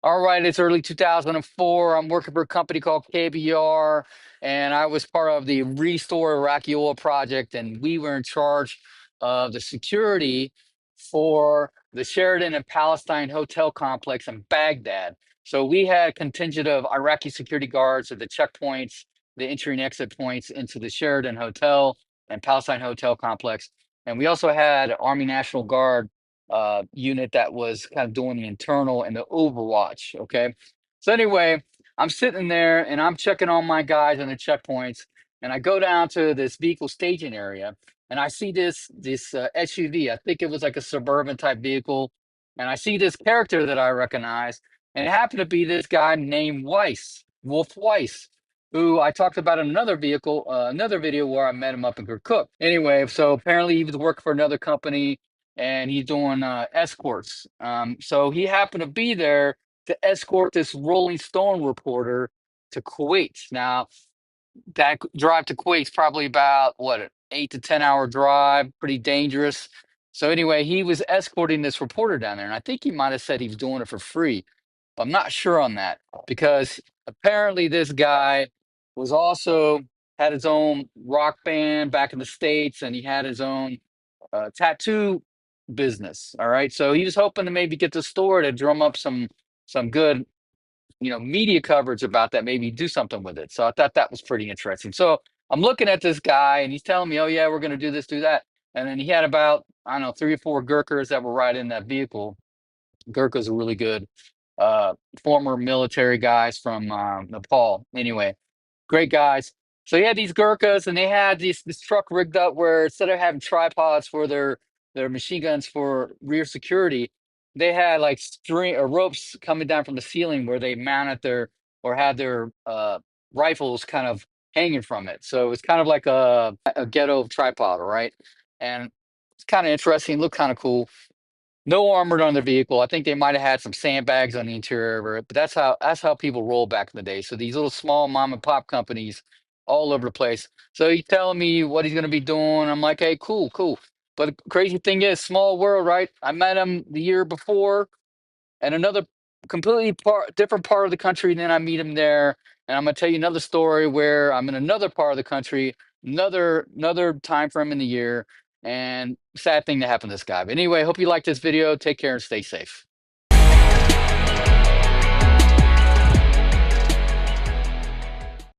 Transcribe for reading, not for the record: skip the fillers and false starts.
All right, it's early 2004. I'm working for a company called KBR, and I was part of the Restore Iraqi Oil project, and we were in charge of the security for the Sheraton and Palestine hotel complex in Baghdad. So we had a contingent of Iraqi security guards at the checkpoints, the entry and exit points into the Sheraton Hotel and Palestine Hotel complex. And we also had Army National Guard unit that was kind of doing the internal and the overwatch. Okay. So anyway, I'm sitting there and I'm checking on my guys on the checkpoints, and I go down to this vehicle staging area, and I see this SUV. I think it was like a suburban type vehicle, and I see this character that I recognize, and it happened to be this guy named Weiss, Wolf Weiss, who I talked about in another vehicle, another video where I met him up in Kirkuk. Anyway, so apparently he was working for another company and he's doing escorts. So he happened to be there to escort this Rolling Stone reporter to Kuwait. Now, that drive to Kuwait's probably about what, an 8 to 10 hour drive, pretty dangerous. So anyway, he was escorting this reporter down there, and I think he might have said he was doing it for free, but I'm not sure on that because apparently this guy was also had his own rock band back in the States, and he had his own tattoo business. All right, so he was hoping to maybe get the store to drum up some good media coverage about that, maybe do something with it. So I thought that was pretty interesting. So I'm looking at this guy and he's telling me, oh yeah, we're going to do this, do that. And then he had about, I don't know, 3 or 4 Gurkhas that were riding in that vehicle. Gurkhas are really good, uh former military guys from Nepal. Anyway, great guys. So he had these Gurkhas, and they had this truck rigged up where instead of having tripods for their machine guns for rear security, they had like string or ropes coming down from the ceiling where they mounted their or had their rifles kind of hanging from it. So it's kind of like a ghetto tripod, all right? And it's kind of interesting, looked kind of cool. No armored on their vehicle. I think they might have had some sandbags on the interior of it, but that's how people roll back in the day. So these little small mom and pop companies all over the place. So he's telling me what he's gonna be doing. I'm like, hey, cool, cool. But the crazy thing is, small world, right? I met him the year before in another completely different part of the country. And then I meet him there, and I'm gonna tell you another story where I'm in another part of the country, another time frame in the year, and sad thing that happened to this guy. But anyway, hope you like this video. Take care and stay safe.